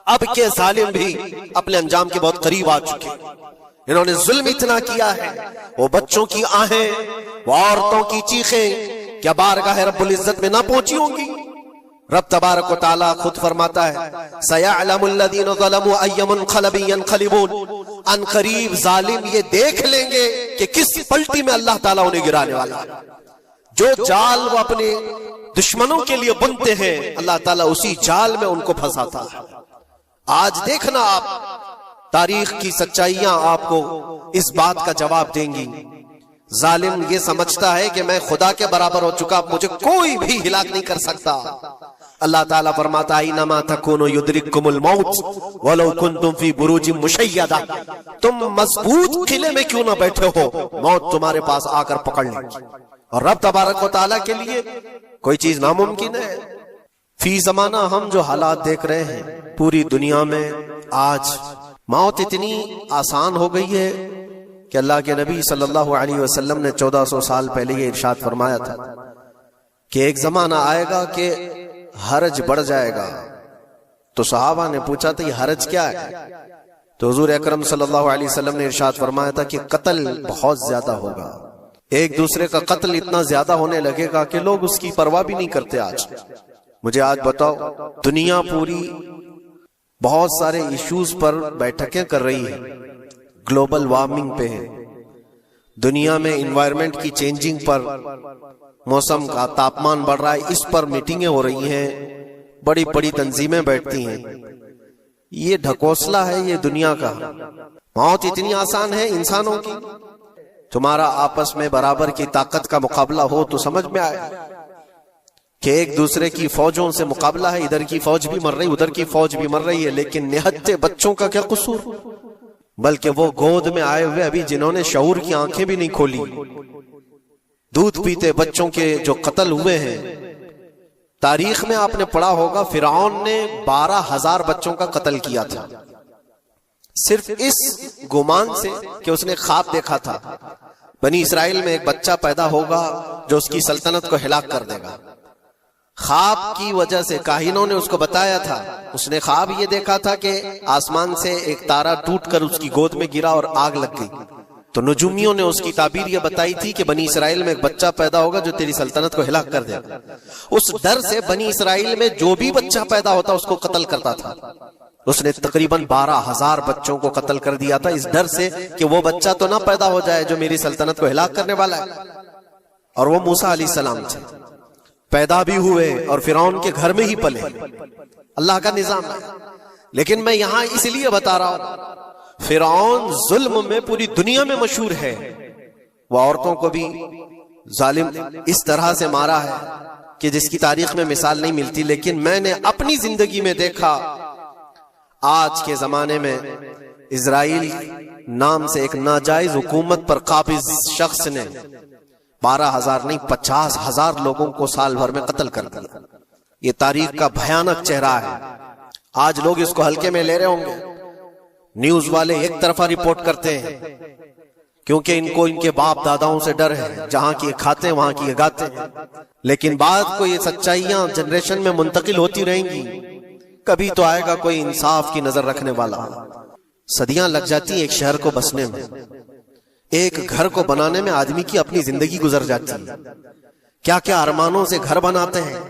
अब के जालिम भी अपने अंजाम के बहुत करीब आ चुके। इन्होंने जुल्म इतना किया है, वो बच्चों की आहें, वो औरतों की चीखें क्या बारगाह रब्बुल इज्जत में ना पहुंची होंगी। रब तबारक व तआला खुद फरमाता है, सयअलमुल्लज़ीना ज़लमू अय्य मुनक़लिबिन यनक़लिबून, अन क़रीब जालिम ये देख लेंगे कि किस पलटी में अल्लाह ताला उन्हें गिराने वाला है। जो जाल वो अपने दुश्मनों के लिए बुनते हैं, अल्लाह ताला उसी जाल में उनको फंसाता है। आज देखना आप तारीख की सच्चाइयां आपको इस बात का जवाब देंगी। जालिम ये समझता है कि मैं खुदा के बराबर हो चुका, मुझे कोई भी हिलाक नहीं कर सकता। अल्लाह ताला फरमाता है, इन्नमा तकुनु युद्रिकुमुल मौत वलौ कुंतुम फी बुरूजिम मुशय्यदा, तुम मजबूत किले में क्यों ना बैठे हो, मौत तुम्हारे पास आकर पकड़ लेगी। और रब तबारक व तआला के लिए कोई चीज नामुमकिन है। फी जमाना हम जो हालात देख रहे हैं पूरी दुनिया में, आज मौत इतनी आसान हो गई है कि अल्लाह के नबी सल्लल्लाहु अलैहि वसल्लम ने 1400 साल पहले ये इरशाद फरमाया था कि एक जमाना आएगा कि हरज बढ़ जाएगा। तो सहाबा ने पूछा था ये हरज क्या है? तो हुजूर अकरम सल्लल्लाहु अलैहि वसल्लम ने इरशाद फरमाया था कि कत्ल बहुत ज्यादा होगा, एक दूसरे का कत्ल इतना ज्यादा होने लगेगा कि लोग उसकी परवाह भी नहीं करते। आज मुझे आज बताओ, दुनिया पूरी बहुत सारे इश्यूज पर बैठकें कर रही है, ग्लोबल वार्मिंग पे है, दुनिया में इन्वायरमेंट की चेंजिंग पर, मौसम का तापमान बढ़ रहा है, इस पर मीटिंगें हो रही हैं, बड़ी बड़ी तंजीमें बैठती हैं। ये ढकोसला है ये दुनिया का। मौत इतनी आसान है इंसानों की। तुम्हारा आपस में बराबर की ताकत का मुकाबला हो तो समझ में आए कि एक दूसरे की फौजों से मुकाबला है, इधर की फौज भी मर रही, उधर की फौज भी मर रही है, लेकिन निहत्ते बच्चों का क्या कसूर? बल्कि वो गोद में आए हुए अभी जिन्होंने शऊर की आंखें भी नहीं खोली, दूध पीते बच्चों के जो कत्ल हुए हैं। तारीख में आपने पढ़ा होगा फिरौन ने 12,000 बच्चों का कत्ल किया था, सिर्फ इस गुमान से कि उसने ख्वाब देखा था बनी इसराइल में एक बच्चा पैदा होगा जो उसकी सल्तनत को हिलाक कर देगा। ख्वाब की वजह से काहिनों ने उसको बताया था, उसने ख्वाब ये देखा था कि आसमान से एक तारा टूटकर उसकी गोद में गिरा और आग लग गई। तो नजूमियों ने उसकी ताबीर ये बताई थी कि बनी इसराइल में एक बच्चा पैदा होगा जो तेरी सल्तनत को हिलाक कर देगा। उस डर से बनी इसराइल में जो भी बच्चा पैदा होता उसको कत्ल करता था। उसने तकरीबन 12,000 बच्चों को कत्ल कर दिया था, इस डर से कि वो बच्चा तो ना पैदा हो जाए जो मेरी सल्तनत को हिलाक करने वाला है। और वो मूसा अलैहिस्सलाम थे, पैदा भी हुए और फिरौन के घर में ही पले। अल्लाह का निजाम है। लेकिन मैं यहां इसलिए बता रहा हूं, फिरौन जुल्म में पूरी दुनिया में मशहूर है। वो औरतों को भी जालिम इस तरह से मारा है कि जिसकी तारीख में मिसाल नहीं मिलती। लेकिन मैंने अपनी जिंदगी में देखा, आज के जमाने में इजराइल नाम से एक नाजायज हुकूमत पर काबिज शख्स ने 12,000 नहीं 50,000 लोगों को साल भर में कत्ल कर दिया। ये तारीख का भयानक चेहरा है। आज लोग इसको हल्के में ले रहे होंगे, न्यूज वाले एक तरफा रिपोर्ट करते हैं क्योंकि इनको इनके बाप दादाओं से डर है, जहां की खाते हैं वहां की गाते हैं। लेकिन बाद को ये सच्चाइयां जनरेशन में मुंतकिल होती रहेंगी, कभी तो आएगा कोई इंसाफ की नजर रखने वाला। सदियां लग जाती एक शहर को बसने में, एक घर को बनाने में आदमी की अपनी जिंदगी गुजर जाती है। क्या क्या अरमानों से घर बनाते हैं,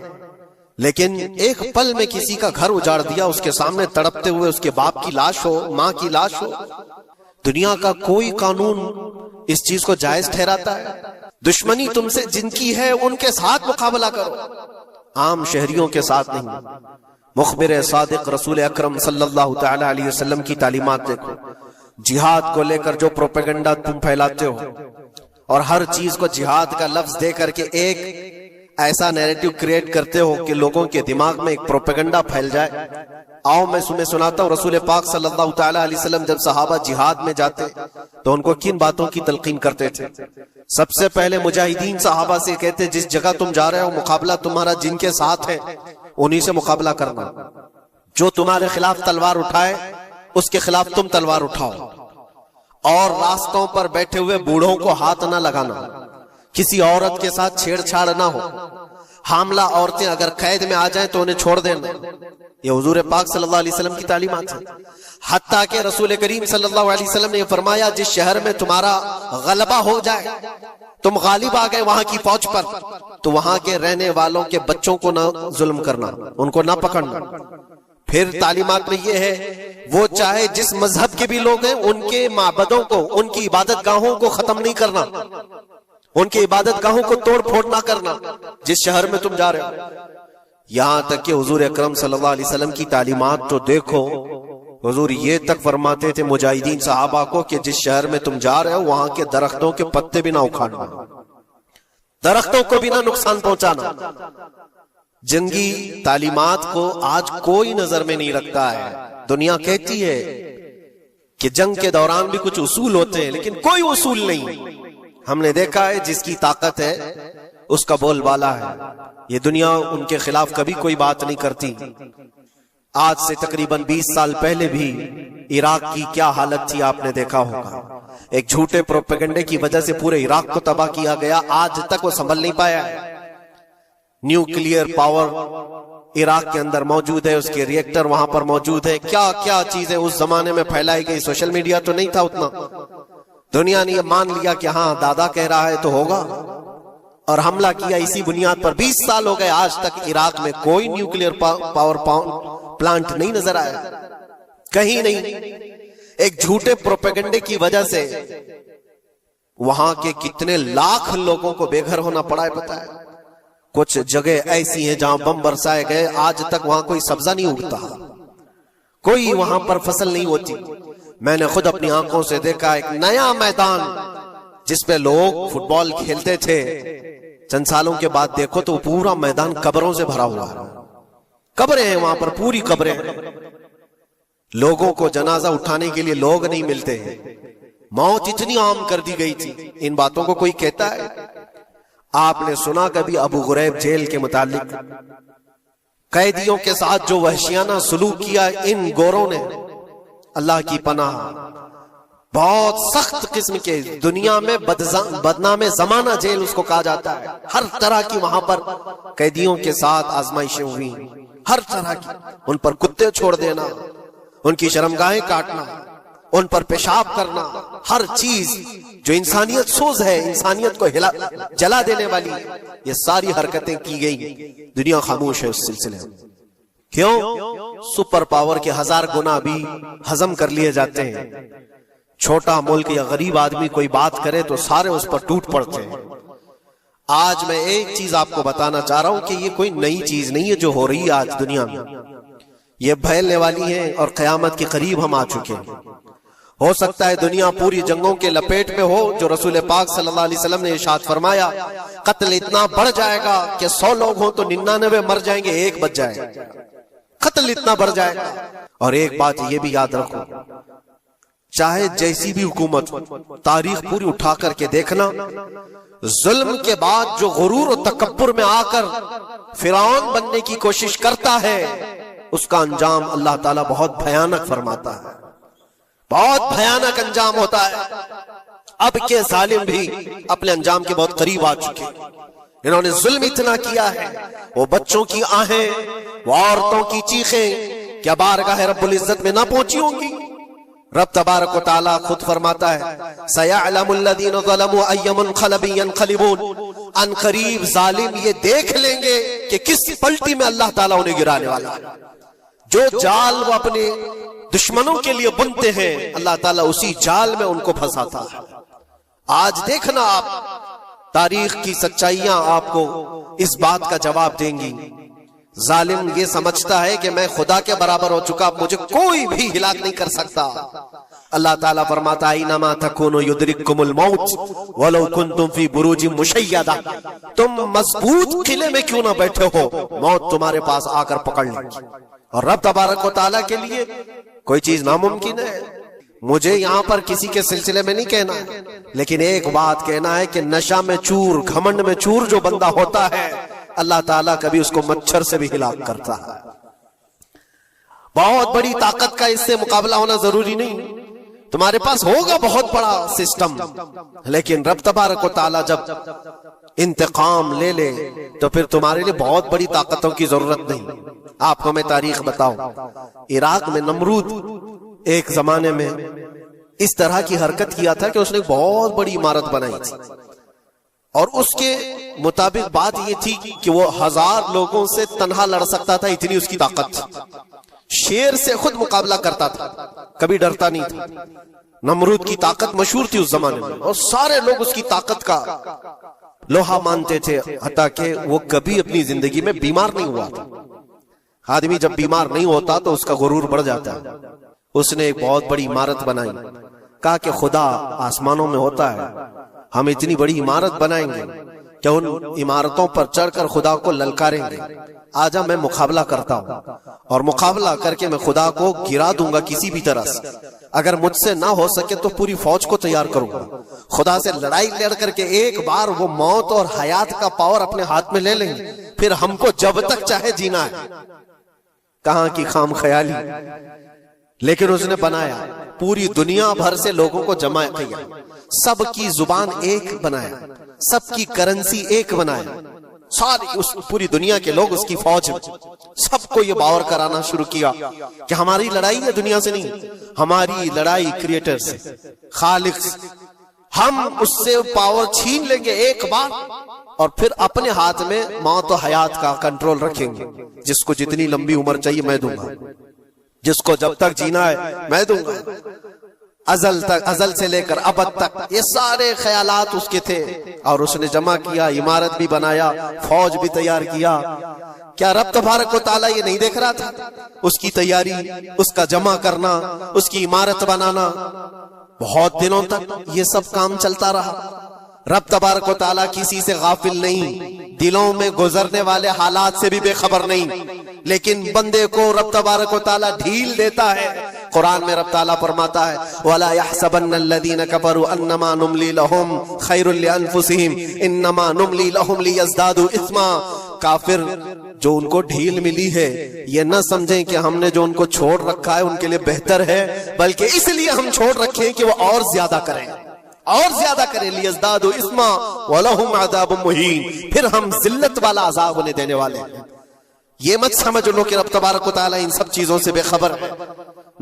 लेकिन एक पल में किसी का घर उजाड़ दिया, उसके सामने तड़पते हुए उसके बाप की लाश हो, मां की लाश हो। दुनिया का कोई कानून इस चीज को जायज ठहराता है? दुश्मनी तुमसे जिनकी है उनके साथ मुकाबला करो, आम शहरियों के साथ नहीं। मुखबिर सादिक रसूल अकरम सल्लल्लाहु तआला अलैहि वसल्लम की तालीमात देखो। जिहाद को लेकर जो प्रोपेगेंडा तुम फैलाते हो और हर चीज को जिहाद का लफ्ज दे करके एक ऐसा नैरेटिव क्रिएट करते हो कि लोगों के दिमाग में एक प्रोपेगेंडा फैल जाए। आओ मैं तुम्हें सुनाता हूँ, रसूल पाक सल्लल्लाहु तआला अलैहि वसल्लम जब सहाबा जिहाद में जाते तो उनको किन बातों की तलकीन करते थे। सबसे पहले मुजाहिदीन सहाबा से कहते, जिस जगह तुम जा रहे हो मुकाबला तुम्हारा जिनके साथ है उन्हीं से मुकाबला करना। जो तुम्हारे खिलाफ तलवार उठाए उसके खिलाफ तुम तलवार उठाओ। और रास्तों पर बैठे हुए बूढ़ों को हाथ ना लगाना, किसी औरत के साथ छेड़छाड़ ना हो। हामला औरतें अगर कैद में आ जाएं तो उन्हें छोड़ देना। ये हुजूर पाक सल्लल्लाहु अलैहि वसल्लम की तालीमात है। हत्ता के रसूल करीम सल्लल्लाहु अलैहि वसल्लम ने फरमाया, जिस शहर में तुम्हारा गलबा हो जाए, तुम गालिब आ गए वहां की फौज पर, तो वहां के रहने वालों के बच्चों को ना जुल्म करना, उनको ना पकड़ना। फिर तालीमात में ये है, वो चाहे जिस मजहब के भी लोग हैं, उनके माबदों को, उनकी इबादत गाहों को खत्म नहीं करना, उनकी इबादत गाहों को तोड़ फोड़ ना करना जिस शहर में तुम जा रहे हो। यहां तक कि हुजूर अकरम सल्लल्लाहु अलैहि वसल्लम की तालीमात तो देखो, हुजूर ये तक फरमाते थे मुजाहिदीन सहाबा को कि जिस शहर में तुम जा रहे हो वहां के दरख्तों के पत्ते भी ना उखाड़ना, दरख्तों को भी ना नुकसान पहुंचाना। जंगी तालीमात को आज कोई नजर में नहीं रखता है। दुनिया कहती है कि जंग के दौरान भी कुछ उसूल होते हैं, लेकिन कोई उसूल नहीं। हमने देखा है जिसकी ताकत है उसका बोलबाला है। ये दुनिया उनके खिलाफ कभी कोई बात नहीं करती। आज से तकरीबन 20 साल पहले भी इराक की क्या हालत थी आपने देखा होगा। एक झूठे प्रोपेगेंडे की वजह से पूरे इराक को तबाह किया गया। आज तक वो संभल नहीं पाया है। न्यूक्लियर पावर इराक के अंदर मौजूद है, उसके रिएक्टर वहां पर मौजूद है। क्या क्या चीजें उस जमाने में फैलाई गई। सोशल मीडिया तो नहीं था उतना। दुनिया ने मान लिया कि हाँ दादा कह रहा है तो होगा, और हमला किया इसी बुनियाद पर। 20 साल हो गए, आज तक इराक में कोई न्यूक्लियर पावर प्लांट नहीं नजर आया, कहीं नहीं। एक झूठे प्रोपेगेंडे की वजह से वहां के कितने लाख लोगों को बेघर होना पड़ा है पता है। कुछ जगह ऐसी हैं जहां बम बरसाए गए, आज तक वहां कोई सब्जा नहीं उगता, कोई वहां पर फसल नहीं होती। मैंने खुद अपनी आंखों से देखा एक नया मैदान जिसपे लोग फुटबॉल खेलते थे, चंद सालों के बाद देखो तो पूरा मैदान कब्रों से भरा हुआ है। कब्रें हैं वहां पर, पूरी कब्रें हैं। लोगों को जनाजा उठाने के लिए लोग नहीं मिलते हैं। मौत इतनी आम कर दी गई थी। इन बातों को कोई कहता है? आपने सुना कभी अबू गुरैब जेल के मुतालिक? कैदियों के साथ जो वहशियाना सलूक किया इन गोरों ने, अल्लाह की पनाह, बहुत सख्त किस्म के, दुनिया में बदनामे जमाना जेल उसको कहा जाता है। हर तरह की वहां पर कैदियों के साथ आजमाइशें हुई, हर तरह की। उन पर कुत्ते छोड़ देना, उनकी शर्मगाहें काटना, उन पर पेशाब करना, हर चीज जो इंसानियत सोज है, इंसानियत को जला देने वाली, ये सारी हरकतें की गई। दुनिया खामोश है उस सिलसिले में। क्यों? सुपर पावर के 1000 गुना भी हजम कर लिए जाते हैं। छोटा मुल्क या गरीब आदमी कोई बात करे तो सारे उस पर टूट पड़ते हैं। आज मैं एक चीज आपको बताना चाह रहा हूं कि ये कोई नई चीज नहीं है जो हो रही है आज दुनिया में। ये फैलने वाली है और कयामत के करीब हम आ चुके हैं। हो सकता है दुनिया पूरी जंगों के लपेट में हो, जो रसूल पाक सल्लल्लाहु अलैहि वसल्लम ने इरशाद फरमाया, कत्ल इतना बढ़ जाएगा कि 100 लोग हों तो 99 मर जाएंगे, एक बच जाएगा। कत्ल इतना बढ़ जाएगा। और एक बात ये भी याद रखो, चाहे जैसी भी हुकूमत, तारीख पूरी उठा करके देखना, जुल्म के बाद जो गुरूर और तकब्बुर में आकर फिरौन बनने की कोशिश करता है, उसका अंजाम अल्लाह ताला बहुत भयानक फरमाता है। बहुत भयानक अंजाम होता है। अब के जालिम भी अपने अंजाम के बहुत करीब आ चुके हैं। इन्होंने जुल्म इतना किया है, वो बच्चों की आहें, वो औरतों की चीखें क्या बारगाह रब्बुल इज्जत में ना पहुंची होंगी? रब तबारक व तआला खुद फरमाता है, सयअलमुल लज़ीना ज़लमू अय्य मुनक़लिबिन यनक़लिबून। अन करीब जालिम ये देख लेंगे कि किस पलटी में अल्लाह ताला उन्हें गिराने वाला है। जो जाल वो अपने दुश्मनों के लिए बुनते हैं, अल्लाह ताला उसी जाल में उनको फंसाता है। आज देखना आप, तारीख की सच्चाइयां आपको इस बात का जवाब देंगी। जालिम ये समझता है कि मैं खुदा के बराबर हो चुका, मुझे कोई भी हिलाक नहीं कर सकता। अल्लाह ताला फरमाता है, इन्नमा तकुनु युद्रिकुमुल मौत वलौ कुंतुम फी बुरूजिन मुशय्यदा। तुम मजबूत किले में क्यों ना बैठे हो, मौत तुम्हारे पास आकर पकड़ लेगी। और रब तबारक व तआला के लिए कोई चीज नामुमकिन है। मुझे यहां पर किसी के सिलसिले में नहीं कहना है, लेकिन एक बात कहना है कि नशा में चूर, घमंड में चूर जो बंदा होता है, अल्लाह ताला कभी उसको मच्छर से भी हिलाक करता है। बहुत बड़ी ताकत का इससे मुकाबला होना जरूरी नहीं। तुम्हारे पास होगा बहुत बड़ा सिस्टम, लेकिन रब तबारक व तआला जब इंतकाम ले ले तो फिर तुम्हारे लिए बहुत बड़ी ताकतों की जरूरत नहीं। आपको मैं तारीख बताऊं, इराक में नमरूद एक जमाने में इस तरह की हरकत किया था कि उसने बहुत बड़ी इमारत बनाई थी और उसके मुताबिक बात ये थी कि वो 1000 लोगों से तन्हा लड़ सकता था, इतनी उसकी ताकत थी। शेर से खुद मुकाबला करता था, कभी डरता नहीं था। नमरूद की ताकत मशहूर थी उस जमाने में और सारे लोग उसकी ताकत का लोहा मानते थे, हत्ता कि वो कभी अपनी जिंदगी में बीमार नहीं हुआ था। आदमी जब बीमार नहीं होता तो उसका गुरूर बढ़ जाता है। उसने एक बहुत बड़ी इमारत बनाई, कहा कि खुदा आसमानों में होता है, हम इतनी बड़ी इमारत बनाएंगे कि उन इमारतों पर चढ़कर खुदा को ललकारेंगे। आजा मैं मुकाबला करता हूं और मुकाबला करके मैं खुदा को गिरा दूंगा किसी भी तरह से। अगर मुझसे ना हो सके तो पूरी फौज को तैयार करूंगा। खुदा से लड़ाई लड़ करके एक बार वो मौत और हयात का पावर अपने हाथ में ले लेंगे, फिर हमको जब तक चाहे जीना है। कहां की खाम ख्याली, लेकिन उसने बनाया, पूरी दुनिया भर से लोगों को जमा किया, सबकी जुबान एक बनाया, सबकी करेंसी एक बनाया, सारी उस पूरी दुनिया के लोग उसकी फौज में। सबको ये बावर कराना शुरू किया कि हमारी लड़ाई है दुनिया से नहीं, हमारी लड़ाई क्रिएटर से, खालिक से। हम उससे पावर छीन लेंगे एक बार और फिर अपने हाथ में मौत और हयात का कंट्रोल रखेंगे। जिसको जितनी लंबी उम्र चाहिए मैं दूंगा, जिसको जब तक जीना है मैं दूंगा। अजल तक, अजल से लेकर अबद तक ये सारे ख्यालात उसके थे और उसने जमा किया, इमारत भी बनाया, फौज भी तैयार किया। क्या रब तबारक व तआला ये नहीं देख रहा था? उसकी तैयारी, उसका जमा करना, उसकी इमारत बनाना, बहुत दिनों तक ये सब काम चलता रहा। रब तबारक व तआला किसी से गाफिल नहीं, दिलों में गुजरने वाले हालात से भी बेखबर नहीं, लेकिन बंदे को रब तबारक व तआला ढील देता है। कुरान में रब ताला फरमाता है, वला यहसबन्नल्लज़ीना कफरू अन्नमा नुमली लहुम खैरुल लिअन्फुसिहिम इन्नमा नुमली लहुम लियज़दादू इस्मा। काफिर जो उनको ढील मिली है ये न समझें कि हमने जो उनको छोड़ रखा है उनके लिए बेहतर है, बल्कि इसलिए हम छोड़ रखे हैं कि वो और ज्यादा करें, और ज्यादा करें। लियज़दादू इस्मा वलहुम अज़ाबुम मुहीन, फिर हम जिल्लत वाला अज़ाब उन्हें देने वाले हैं। ये मत समझ लो कि रब तबारक व तआला इन सब चीजों से बेखबर है।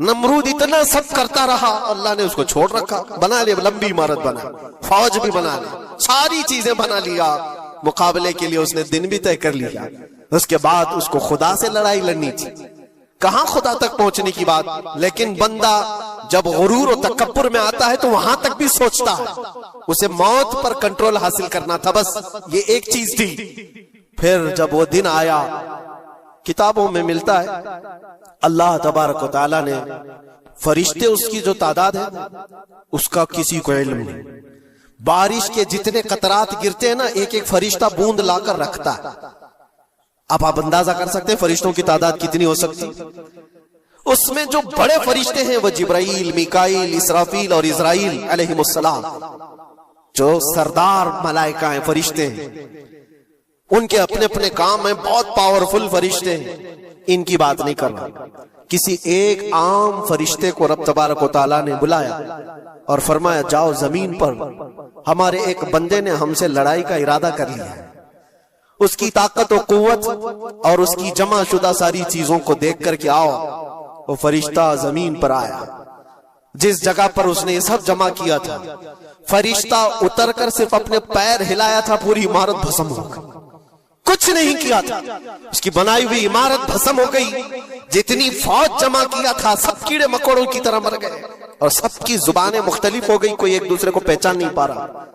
नमरूद इतना सब करता रहा, अल्लाह ने उसको छोड़ रखा। बना ले, लंबी इमारत बना, फौज भी बना ले, सारी चीजें बना लिया। मुकाबले के लिए उसने दिन भी तय कर लिया। उसके बाद उसको खुदा से लड़ाई लड़नी थी, कहां खुदा तक पहुंचने की बात। लेकिन बंदा जब गुरूर और तकब्बुर में आता है तो वहां तक भी सोचता है, उसे मौत पर कंट्रोल हासिल करना था, बस ये एक चीज थी। फिर जब वो दिन आया, किताबों में मिलता है अल्लाह तबारक व तआला ने फरिश्ते, उसकी जो तादाद है उसका किसी को इल्म नहीं। बारिश के जितने कतरात गिरते हैं ना, एक एक फरिश्ता बूंद लाकर रखता है। अब आप अंदाजा कर सकते हैं फरिश्तों की तादाद कितनी हो सकती। उसमें जो बड़े फरिश्ते हैं वो जिब्राइल, मीकाईल, इसराफील और इज़राइल अलैहिमुस्सलाम, जो सरदार मलाइका हैं, फरिश्ते हैं। उनके अपने अपने काम हैं, बहुत पावरफुल फरिश्ते हैं। इनकी बात नहीं कर रहा, किसी एक आम फरिश्ते को रब तबारक व तआला ने बुलाया और फरमाया, जाओ जमीन पर, हमारे एक बंदे ने हमसे लड़ाई का इरादा कर लिया है। उसकी ताकत और कुव्वत और उसकी जमा शुदा सारी चीजों को देख करके आओ। वो फरिश्ता जमीन पर आया, जिस जगह पर उसने ये सब जमा किया था। फरिश्ता उतरकर सिर्फ अपने पैर हिलाया था, पूरी इमारत भस्म हो गई। कुछ नहीं किया था, उसकी बनाई हुई इमारत भस्म हो गई। जितनी फौज जमा किया था सब कीड़े मकोड़ों की तरह मर गए और सबकी जुबानें मुख्तलिफ हो गई, कोई एक दूसरे को पहचान नहीं पा रहा।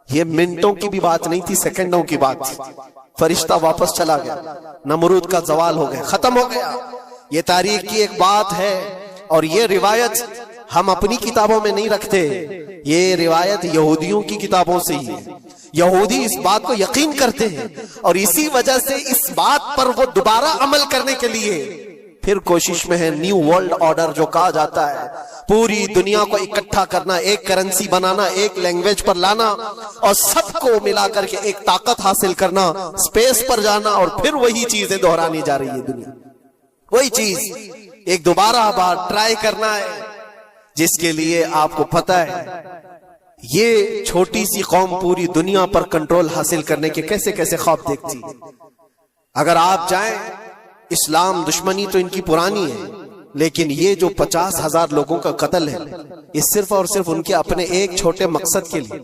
ये मिनटों की भी बात नहीं थी, सेकंडों की बात थी। फरिश्ता वापस चला गया, नमरूद का जवाल हो गया, खत्म हो गया। ये तारीख की एक बात है और ये रिवायत हम अपनी किताबों में नहीं रखते, ये रिवायत यहूदियों की किताबों से ही है। यहूदी इस बात को यकीन करते हैं और इसी वजह से इस बात पर वो दोबारा अमल करने के लिए फिर कोशिश में है। न्यू वर्ल्ड ऑर्डर जो कहा जाता है, पूरी दुनिया को इकट्ठा करना, एक करेंसी बनाना, एक लैंग्वेज पर लाना और सबको मिलाकर के एक ताकत हासिल करना, स्पेस पर जाना और फिर वही चीजें दोहरानी जा रही है दुनिया। वही चीज एक दोबारा बार ट्राई करना है, जिसके लिए आपको पता है ये छोटी सी कौम पूरी दुनिया पर कंट्रोल हासिल करने के कैसे कैसे ख्वाब देखती। अगर आप जाएं इस्लाम दुश्मनी तो इनकी पुरानी है, लेकिन ये जो 50,000 लोगों का कत्ल है, ये सिर्फ और सिर्फ उनके अपने एक छोटे मकसद के लिए।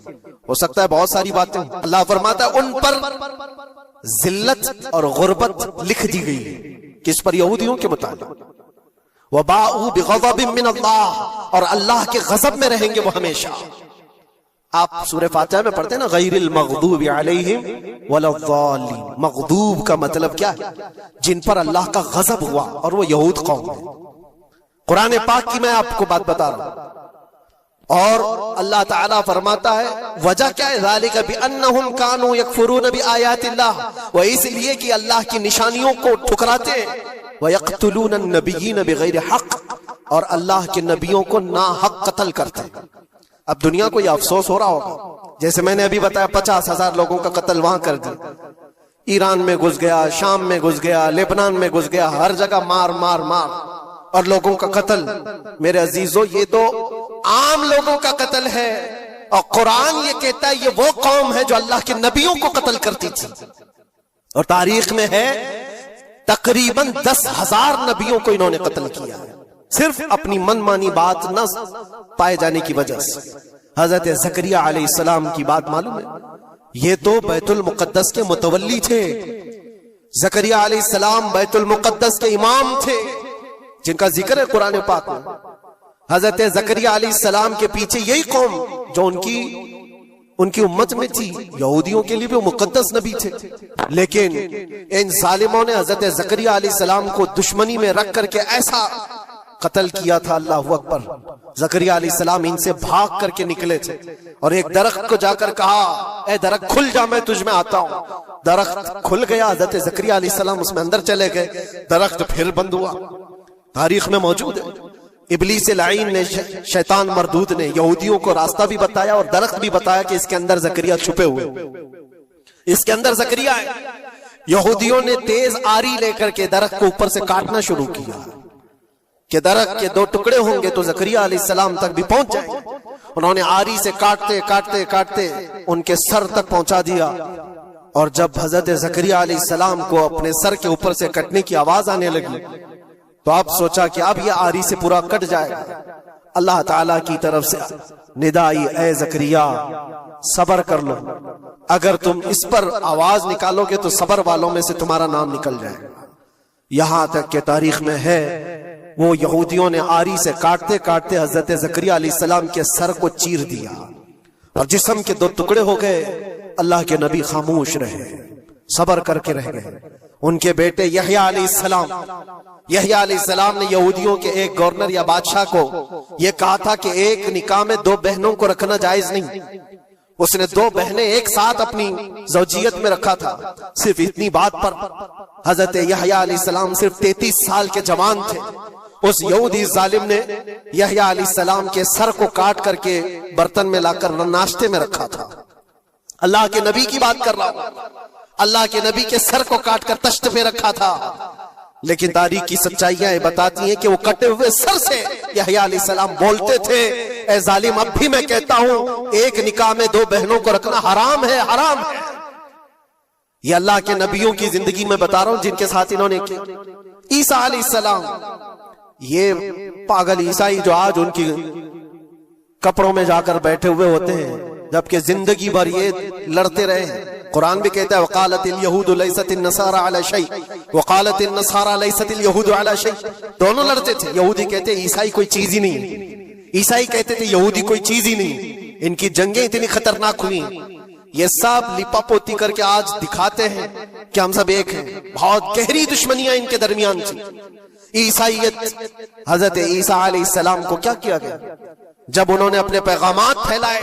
हो सकता है बहुत सारी बातें, अल्लाह फरमाता है उन पर जिल्लत और गुर्बत लिख दी गई है। किस पर? यहूदियों के मुताबिक। वबाउ बिग़ज़बिन मिन अल्लाह, और अल्लाह के गजब में रहेंगे वो हमेशा। आप सूरह फातिहा में पढ़ते हैं ना, गैरिल मग़दूबि अलैहिम वलद्दालिन। मग़दूब का मतलब क्या है? जिन पर अल्लाह का गजब हुआ, और वो यहूद कौम है। कुरान पाक की मैं आपको बात बता रहा हूं। और अल्लाह ताला फरमाता है वजह क्या है? ज़ालिका बिअन्नहुम कानू यकफुरून बिआयातिल्लाह, वो इसलिए कि अल्लाह की निशानियों को ठुकराते हैं। व यक़्तुलून अन्नबिय्यीन बिग़ैरि हक़, और अल्लाह के नबियों को नाहक कत्ल करते हैं। अब दुनिया को यह अफसोस हो रहा होगा, जैसे मैंने अभी बताया 50,000 लोगों का कत्ल वहां कर दिया। ईरान में घुस गया, शाम में घुस गया, लेबनान में घुस गया, हर जगह मार मार मार और लोगों का कत्ल। मेरे अजीजों, ये तो आम लोगों का कत्ल है, और कुरान ये कहता है ये वो कौम है जो अल्लाह के नबियों को कत्ल करती थी। और तारीख में है तकरीबन 10,000 नबियों को इन्होंने कत्ल किया है, सिर्फ अपनी मनमानी बात न पाए जाने की वजह से। हजरत ज़करिया अलैहिस्सलाम की बात मालूम है? ये तो बैतुल मुक़द्दस के मुतवल्ली थे। ज़करिया अलैहिस्सलाम बैतुल मुक़द्दस के इमाम थे, जिनका जिक्र है कुरान पाक में। हजरत ज़करिया अलैहिस्सलाम के पीछे यही कौम जो उनकी उम्मत में थी, यहूदियों के लिए भी मुक़द्दस नबी थे। लेकिन इन जालिमों ने हजरत ज़करिया अलैहिस्सलाम को दुश्मनी में रख करके ऐसा कत्ल किया था। अल्लाहु अकबर। ज़करिया अलैहिस्सलाम इनसे भाग करके निकले थे और एक दरख्त को जाकर कहा, ए दरख्त खुल जा, मैं तुझ में आता हूं। दरख्त खुल गया, हजरत ज़करिया अलैहिस्सलाम उसमें अंदर चले गए, दरख्त फिर बंद हुआ। तारीख में मौजूद है। इब्लीस लाइन ने, शैतान मरदूद ने यहूदियों को रास्ता भी बताया और दरख्त भी बताया कि इसके अंदर ज़करिया छुपे हुए, इसके अंदर ज़करिया है। यहूदियों ने तेज आरी लेकर के दरख्त को ऊपर से काटना शुरू किया कि दरख्त के 2 टुकड़े होंगे तो ज़करिया अलैहिस्सलाम तक भी पहुंच जाएंगे। उन्होंने आरी से काटते काटते काटते उनके सर तक पहुंचा दिया। और जब हजरत ज़करिया अलैहिस्सलाम को अपने सर के ऊपर से कटने की आवाज आने लगी, तो आप सोचा कि अब ये आरी से पूरा कट जाएगा। अल्लाह ताला की तरफ से निदा आई, ए ज़करिया सब्र कर लो, अगर तुम इस पर आवाज निकालोगे तो सब्र वालों में से तुम्हारा नाम निकल जाएगा। यहां तक के तारीख में है वो यहूदियों ने आरी से काटते काटते हजरत ज़करिया अलैहिस्सलाम के सर को चीर दिया और जिस्म के 2 टुकड़े हो गए। अल्लाह के नबी खामोश रहे, सब्र करके रह गए। उनके बेटे यहया अलैहिस्सलाम ने यहूदियों के एक गवर्नर या बादशाह को यह कहा था कि एक निकाह में 2 बहनों को रखना जायज नहीं। उसने 2 बहनें एक साथ अपनी ज़ौजियत में रखा था। सिर्फ इतनी बात पर हजरत यहया अलैहिस्सलाम सिर्फ 33 साल के जवान थे। उस यहूदी जालिम ने यहया अलैहिस्सलाम के सर को काट करके बर्तन में लाकर नाश्ते में रखा था। अल्लाह के नबी की बात कर रहा हूं। अल्लाह के नबी के सर को काटकर तश्त पे रखा था। लेकिन तारीख की सच्चाइयां बताती हैं कि वो कटे हुए सर से यहया अलैहिस्सलाम बोलते थे, ए जालिम, अब भी मैं कहता हूं एक निकाह में 2 बहनों को रखना हराम है, हराम है। ये अल्लाह के नबियों की जिंदगी में बता रहा हूं जिनके साथ इन्होंने किया। ईसा अलैहिस्सलाम, ये पागल ईसाई जो आज उनकी कपड़ों में जाकर बैठे हुए होते हैं, जबकि जिंदगी भर ये लड़ते रहे हैं। कुरान भी कहता है वकालतिल यहूदु लैसतिन नसारा अला शै वकालतिन नसारा लैसतिल यहूदु अला शै। दोनों लड़ते थे। यहूदी कहते ईसाई कोई चीज ही नहीं, ईसाई कहते थे यहूदी कोई चीज ही नहीं। इनकी जंगें इतनी खतरनाक हुई, ये सब लिपापोती करके आज दिखाते हैं कि हम सब एक हैं। बहुत गहरी दुश्मनियां इनके दरमियान थी। ईसाइयत, हजरत ईसा अलैहिस्सलाम को क्या किया गया? जब उन्होंने अपने पैगामात फैलाए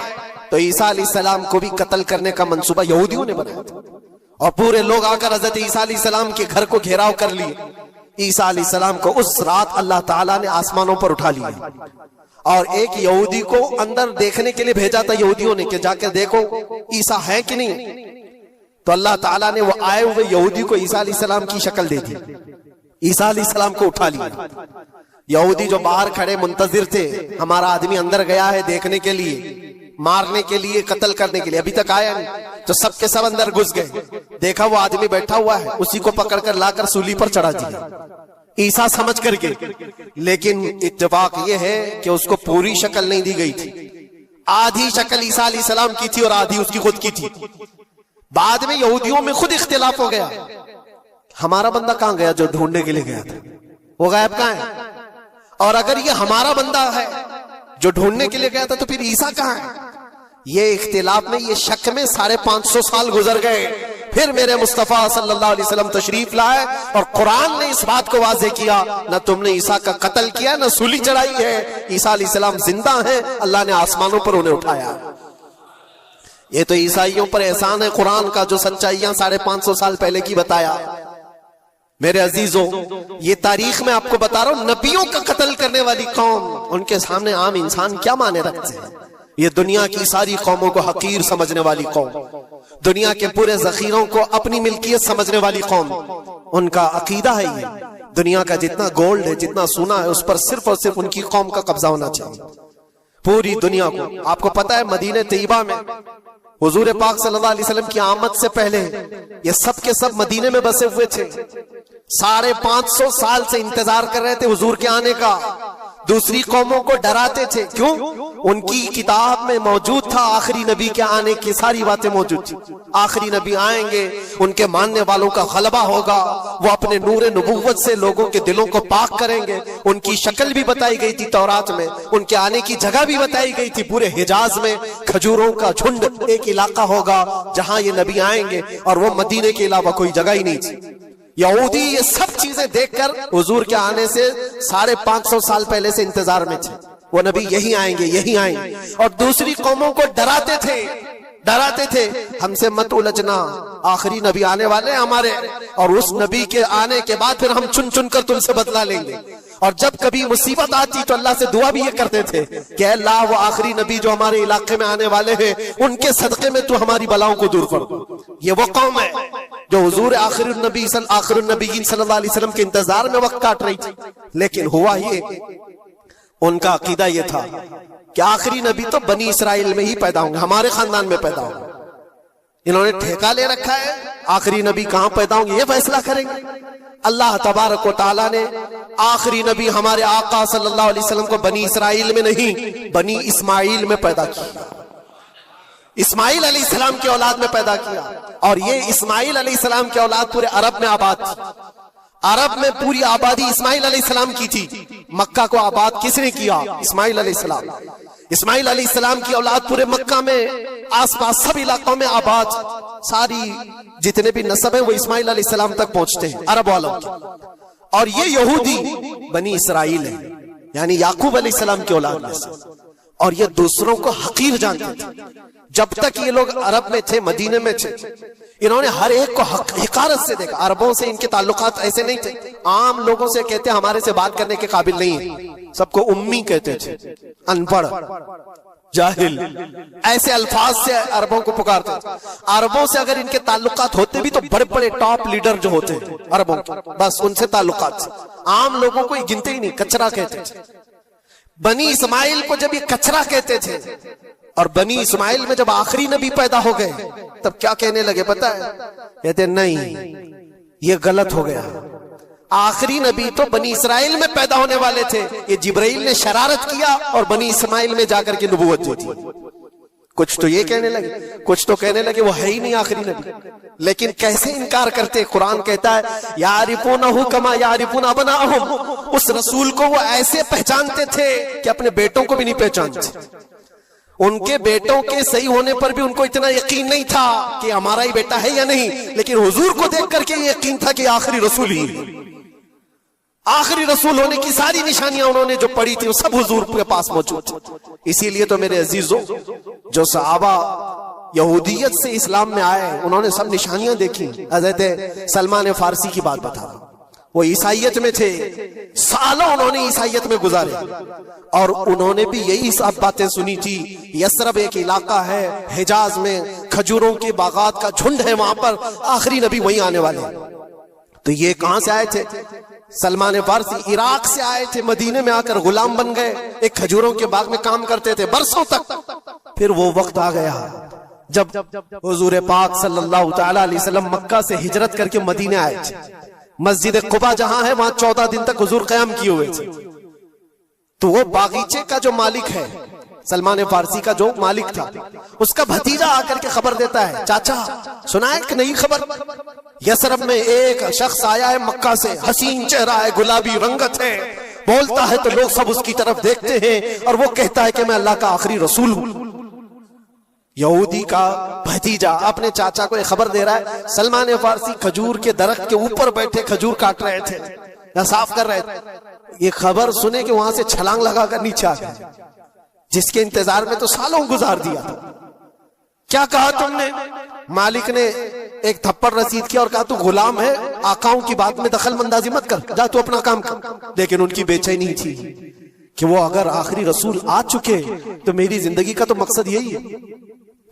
तो ईसा अलैहिस्सलाम को भी कत्ल करने का मंसूबा यहूदियों ने बनाया था और पूरे लोग आकर हजरत ईसा अलैहिस्सलाम के घर को घेराव कर लिए। ईसा अलैहिस्सलाम को उस रात अल्लाह ताला ने आसमानों पर उठा लिया और एक यहूदी को अंदर देखने के लिए भेजा था यहूदियों ने कि जाकर देखो ईसा है कि नहीं। तो अल्लाह ताला ने वो आए हुए यहूदी को ईसा अलैहिस्सलाम की शक्ल दे दी, ईसा अलैहिस्सलाम को उठा लिया। यहूदी जो बाहर खड़े मुंतजिर थे, हमारा आदमी अंदर गया है देखने के लिए, मारने के लिए, कत्ल करने के लिए, अभी तक आया नहीं। तो सबके सब अंदर घुस गए। देखा वो आदमी बैठा हुआ है, उसी को पकड़कर लाकर सूली पर चढ़ा दिया ईसा समझ करके। लेकिन इत्तेफाक ये है कि उसको पूरी शक्ल नहीं दी गई थी, आधी शक्ल ईसा अलैहिस्सलाम की थी और आधी उसकी खुद की थी। बाद में यहूदियों में खुद इख्तिलाफ हो गया, हमारा बंदा कहां गया जो ढूंढने के लिए गया था, वो गायब कहां है? और अगर ये हमारा बंदा है जो ढूंढने के लिए गया था तो फिर ईसा कहां है? ये इख्तिलाफ में, ये शक में 550 साल गुजर गए। फिर मेरे मुस्तफा सल्लल्लाहु अलैहि वसल्लम तशरीफ लाए और कुरान ने इस बात को वाज़ेह किया, न तुमने ईसा का कत्ल किया, न सूली चढ़ाई है, ईसा अलैहिस्सलाम जिंदा है, अल्लाह ने आसमानों पर उन्हें उठाया। ये तो ईसाइयों पर एहसान है कुरान का, जो सच्चाइयां 550 साल पहले की बताया। मेरे अजीजों, ये तारीख में आपको बता रहा हूं, नबियों का कत्ल करने वाली कौम, उनके सामने आम इंसान क्या माने रखते हैं? ये दुनिया की सारी कौमों को हकीर समझने वाली कौम, दुनिया के पूरे जखीरों को अपनी मिल्कियत समझने वाली कौम, उनका अकीदा है ये दुनिया का जितना गोल्ड है, जितना सोना है, उस पर सिर्फ और सिर्फ उनकी कौम का कब्जा होना चाहिए, पूरी दुनिया को। आपको पता है मदीने तैयबा में हुजूर पाक सल्लल्लाहु अलैहि वसल्लम की आमद से पहले ये सब के सब मदीने में बसे हुए थे। 550 साल से इंतजार कर रहे थे हुजूर के आने का, दूसरी कौमों को डराते थे। क्यों? उनकी किताब में मौजूद था आखिरी नबी के आने की सारी बातें मौजूद थी। आखिरी नबी आएंगे, उनके मानने वालों का गलबा होगा, वो अपने नूरे नबुव्वत से लोगों के दिलों को पाक करेंगे। उनकी शक्ल भी बताई गई थी तौरात में, उनके आने की जगह भी बताई गई थी। पूरे हिजाज में खजूरों का झुंड एक इलाका होगा जहां ये नबी आएंगे, और वो मदीने के अलावा कोई जगह ही नहीं थी। यहूदी ये सब चीजें देखकर हुजूर के आने से 550 साल पहले से इंतजार में थे, वो नबी यही आएंगे, यही आएंगे, और दूसरी कौमों को डराते थे, हमसे मत उलझना, आखिरी नबी आने वाले हैं हमारे, और उस नबी के आने के बाद फिर हम चुन चुन कर तुमसे बदला लेंगे। और जब कभी मुसीबत आती तो अल्लाह से दुआ भी ये करते थे कि अल्लाह, वो आखिरी नबी जो हमारे इलाके में आने वाले हैं, उनके सदके में तू हमारी बलाओं को दूर कर दो। ये वो कौम है जो हुजूर आखिरुन नबीयीन सल्लल्लाहु अलैहि वसल्लम के इंतजार में वक्त काट रही थी। लेकिन हुआ ये, उनका अकीदा ये था कि आखिरी नबी तो बनी इसराइल में ही पैदा होंगे, हमारे खानदान में पैदा होंगे। इन्होंने ठेका ले रखा है, आखिरी नबी कहां पैदा होंगे ये फैसला करेंगे। अल्लाह तबारक व तआला ने आखिरी नबी हमारे आका सल्लल्लाहु अलैहि वसल्लम को बनी इसराइल में नहीं, बनी इस्माइल में पैदा किया, इस्माइल अलैहिस्सलाम की औलाद में पैदा किया। और ये इस्माइल अलैहिस्सलाम की औलाद पूरे अरब में आबाद थी। अरब में पूरी आबादी इस्माइल अलैहिस्सलाम की थी। मक्का को आबाद किसने किया? इस्माइल अलैहिस्सलाम। इस्माइल अलैहिस्सलाम की औलाद पूरे मक्का में, आसपास सब इलाकों में आबाद, सारी जितने भी नस्ब है वो इस्माइल अलैहिस्सलाम तक पहुंचते हैं, अरब वालों की। और ये यहूदी बनी इसराइल है, यानी याकूब अलैहिस्सलाम की औलाद में से। और ये दूसरों को हकीर जानते थे। जब तक ये लोग अरब में थे, मदीने में थे, इन्होंने हर एक को हिकारत से देखा। अरबों से इनके ताल्लुकात ऐसे नहीं थे, आम लोगों से कहते हमारे से बात करने के काबिल नहीं है, सबको उम्मी कहते थे, अनपढ़, जाहिल, ऐसे अल्फाज से अरबों को पुकारते थे। अरबों से अगर इनके ताल्लुकात होते भी तो बड़े बड़े टॉप लीडर जो होते हैं अरबों के, बस उनसे ताल्लुकात, आम लोगों को गिनते ही नहीं, कचरा कहते थे। बनी इस्माइल को जब ये कचरा कहते थे, और बनी इस्माइल में जब आखिरी नबी पैदा हो गए तब क्या कहने लगे पता है? कहते नहीं, ये गलत हो गया, आखिरी नबी तो बनी इस्राइल में पैदा होने वाले थे, ये जिब्राइल ने शरारत किया और बनी इस्माइल में जाकर के नबूवत दी थी। कुछ तो ये कहने लगे, कुछ तो कहने लगे वो है ही नहीं आखिरी नबी। लेकिन कैसे इनकार करते? कुरान कहता है यारिफूनहु कमा यारिफून अबनाअहुम, उस रसूल को वो ऐसे पहचानते थे कि अपने बेटों को भी नहीं पहचानते। उनके बेटों के सही होने पर भी उनको इतना यकीन नहीं था कि हमारा ही बेटा है या नहीं, लेकिन हुजूर को देख करके यकीन था कि आखिरी रसूल ही है। आखिरी रसूल होने की सारी निशानियां उन्होंने जो पढ़ी थी वो सब हुजूर के पास मौजूद थी। इसीलिए तो मेरे अजीजों, जो सहाबा यहूदियत से इस्लाम में आए, उन्होंने सब निशानियां देखी। हज़रत सलमान फारसी की बात बता, वो ईसाइयत में थे, सालों उन्होंने ईसाइयत में गुजारे, और उन्होंने भी यही सब बातें सुनी थी। यसरब एक इलाका है हिजाज में, खजूरों के बागात का झुंड है, वहां पर आखिरी नबी वहीं आने वाले। तो ये कहां से आए थे? सलमान फारसी इराक से आए थे, मदीने में आकर गुलाम बन गए, एक खजूरों के बाग में काम करते थे बरसों तक। फिर वो वक्त आ गया जब हुजूर पाक सल्लल्लाहु तआला अलैहि वसल्लम मक्का से हिजरत करके मदीने आए थे, मस्जिद कुबा जहां है वहां 14 दिन तक हुजूर क़याम किए हुए थे। तो वो बागीचे का जो मालिक है, सलमान फारसी का जो मालिक था, उसका भतीजा आकर के खबर देता है, चाचा सुना है कि नहीं खबर, यसरब में एक शख्स आया है मक्का से, हसीन चेहरा है, गुलाबी रंगत है, बोलता है तो लोग सब उसकी तरफ देखते हैं और वो कहता है कि मैं अल्लाह का आखिरी रसूल हूं। यहूदी का भतीजा अपने चाचा को एक खबर दे रहा है। सलमान फारसी खजूर के दरख्त के ऊपर बैठे खजूर काट रहे थे या साफ कर रहे थे। ये खबर सुने कि वहां से छलांग लगाकर नीचे आ गए, जिसके इंतजार में तो सालों गुजार दिया था। क्या कहा तुमने? मालिक ने एक थप्पड़ रसीद किया और कहा तू गुलाम है, आकाओं की बात में दखल अंदाजी मत कर, जा तू अपना काम कर। लेकिन उनकी बेचैनी थी कि वो अगर आखिरी रसूल आ चुके तो मेरी जिंदगी का तो मकसद यही है।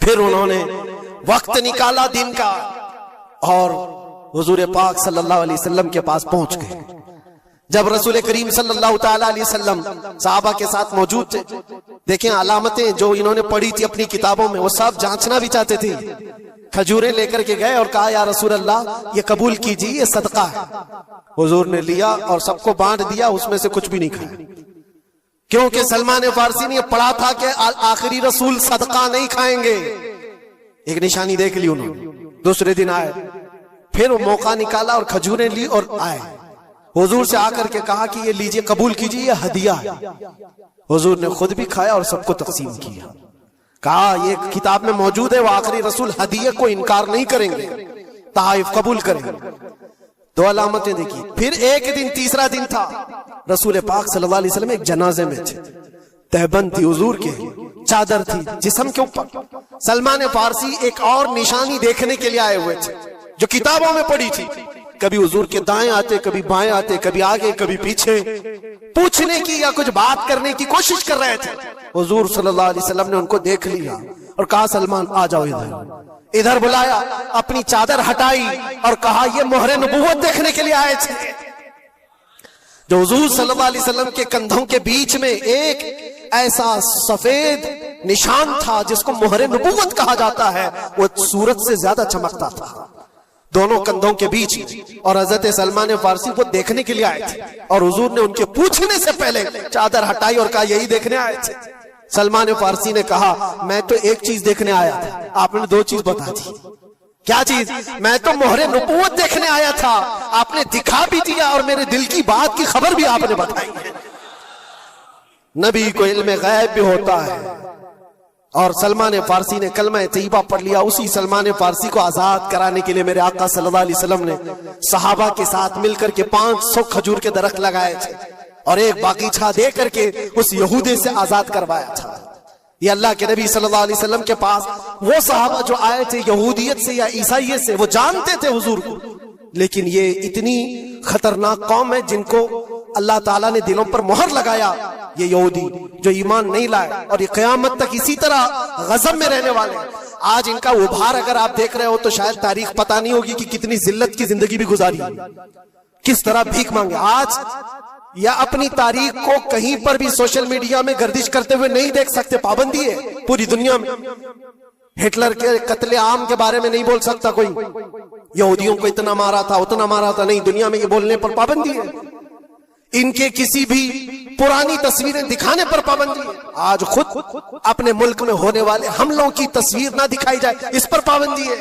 फिर उन्होंने वक्त निकाला दिन का और हुजूर पाक सल्लल्लाहु अलैहि वसल्लम के पास पहुंच गए। जब रसूल करीम सल्लल्लाहु तआला अलैहि वसल्लम सहाबा के साथ मौजूद थे, देखें अलामतें जो इन्होंने पढ़ी थी अपनी किताबों में, वो सब जांचना भी चाहते थे। खजूरें लेकर के गए और कहा या रसूल अल्लाह ये कबूल कीजिए, ये सदका है। हुजूर ने लिया और सबको बांट दिया, उसमें से कुछ भी नहीं खाया, क्योंकि सलमान फारसी ने पढ़ा था कि आखिरी रसूल सदका नहीं खाएंगे। एक निशानी देख ली उन्होंने। दूसरे दिन आए, फिर वो मौका निकाला और खजूरें ली और आए। हुजूर से आकर के कहा कि ये लीजिए, कबूल कीजिए, ये हदिया है। हुजूर ने खुद भी खाया और सबको तकसीम किया। कहा ये किताब में मौजूद है, वो आखिरी रसूल हदिये को इनकार नहीं करेंगे, तहाइफ कबूल करेंगे। दो अलामतें देखी। फिर एक दिन, तीसरा दिन था, रसूल पाक सल्लल्लाहु अलैहि वसल्लम एक जनाजे में थे। तहबंद थी हुजूर के, चादर थी जिस्म के ऊपर। सलमान फारसी एक और निशानी देखने के लिए आए हुए थे जो किताबों में पड़ी थी। कभी हुजूर के दाएं आते, कभी बाएं आते, कभी आगे कभी पीछे, पूछने की या कुछ बात करने की कोशिश कर रहे थे। हुजूर सल्लल्लाहु अलैहि वसल्लम ने उनको देख लिया और कहा सलमान आ जाओ इधर। इधर बुलाया, अपनी चादर हटाई और कहा ये मोहरे नबूवत देखने के लिए आए थे। जो हुजूर सल्लल्लाहु अलैहि वसल्लम के कंधों के बीच में एक ऐसा सफेद निशान था जिसको मोहरे नबूवत कहा जाता है, वो सूरज से ज्यादा चमकता था दोनों कंधों के बीच। और हजरत सलमान फारसी को देखने के लिए आए थे और हुजूर ने उनके पूछने से पहले चादर हटाई और कहा यही देखने आए थे। सलमान फारसी ने कहा मैं तो एक चीज देखने आया था, आपने दो चीज बता दी। क्या चीज? मैं तो मोहरे नबूवत देखने आया था, आपने दिखा भी दिया और मेरे दिल की बात की खबर भी आपने बताई है। नबी को इल्म गैब भी होता है। और सलमान फारसी ने कलमा तैयबा पढ़ लिया। उसी सलमान फारसी को आजाद कराने के लिए मेरे आका सल्लल्लाहु अलैहि वसल्लम ने सहाबा के साथ मिलकर के 500 खजूर के दरख्त लगाए थे और एक बागीचा दे करके उस यहूदी से आजाद करवाया था। ये अल्लाह के नबी सल्लल्लाहु अलैहि वसल्लम के पास वो सहाबा जो आए थे यहूदियत से या ईसाइयत से, वो जानते थे हुजूर को, लेकिन ये इतनी खतरनाक कौम है जिनको अल्लाह ताला ने दिलों पर मोहर लगाया। ये यहूदी जो ईमान नहीं लाए और ये क़यामत तक इसी तरह गज़ब में रहने वाले। आज इनका उभार अगर आप देख रहे हो तो शायद तारीख पता नहीं होगी कि कितनी जिल्लत की जिंदगी भी गुजारी, किस तरह भीख मांगे। आज या अपनी तारीख को कहीं पर भी सोशल मीडिया में गर्दिश करते हुए नहीं देख सकते, पाबंदी है पूरी दुनिया में। हिटलर के कत्ले आम के बारे में नहीं बोल सकता कोई, यहूदियों को इतना मारा था उतना मारा था, नहीं, दुनिया में ये बोलने पर पाबंदी है। इनके किसी भी पुरानी तस्वीरें दिखाने पर पाबंदी है। आज खुद अपने मुल्क में होने वाले हमलों की तस्वीर ना दिखाई जाए, इस पर पाबंदी है।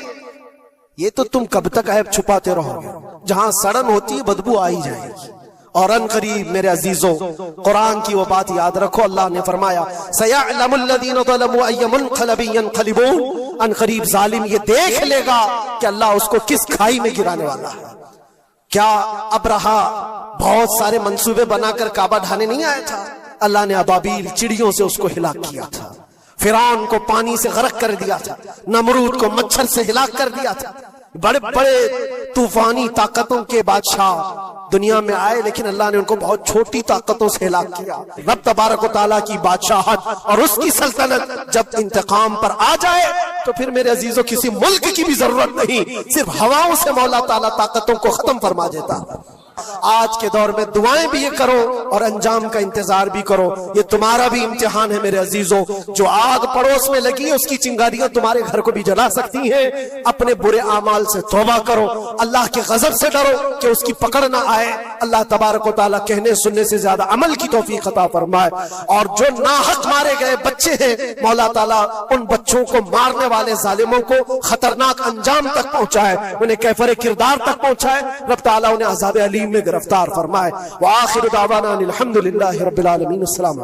ये तो तुम कब तक ऐब छुपाते रहोगे? जहां सड़न होती है बदबू आ ही जाएगी। और अन करीब मेरे अजीजों, कुरान की वो बात याद रखो, अल्लाह ने फरमाया सयअलमुल्लज़ीना ज़लमू अय्य मुनक़लिबिन यनक़लिबून। अन करीब जालिम ये देख लेगा कि अल्लाह उसको किस खाई में गिराने वाला है। क्या अबरहा बहुत सारे मंसूबे बनाकर काबा ढाने नहीं आया था? अल्लाह ने अबाबील चिड़ियों से उसको हिलाक किया था, फिरौन को पानी से गरक कर दिया था, नमरूद को मच्छर से हिलाक कर दिया था। बड़े बड़े तूफानी ताकतों के बादशाह दुनिया में आए, लेकिन अल्लाह ने उनको बहुत छोटी ताकतों से हिलाक किया। रब तबारक व तआला की बादशाहत और उसकी सल्तनत जब इंतकाम पर आ जाए तो फिर मेरे अजीजों किसी मुल्क की भी जरूरत नहीं, सिर्फ हवाओं से मौला ताला ताकतों को खत्म फरमा देता। आज के दौर में दुआएं भी ये करो और अंजाम का इंतजार भी करो। ये तुम्हारा भी इम्तिहान है मेरे अजीजों। जो आग पड़ोस में लगी है उसकी चिंगारियां तुम्हारे घर को भी जला सकती हैं। अपने बुरे आमाल से तौबा करो, अल्लाह के गजब से डरो कि उसकी पकड़ ना आए। अल्लाह तबारक व तआला कहने सुनने से ज्यादा अमल की तौफीक अता फरमाए। और जो नाहक मारे गए बच्चे हैं, मौला ताला उन बच्चों को मारने वाले जालिमों को खतरनाक अंजाम तक पहुंचाए, उन्हें कैफर किरदार तक पहुंचाए। रब ताला उन्हें अज़ाब अलीम में गिरफ्तार फरमाए। व आखिर दावाना अनिल हम्दुलिल्लाहि रब्बिल आलमीन। अस्सलाम।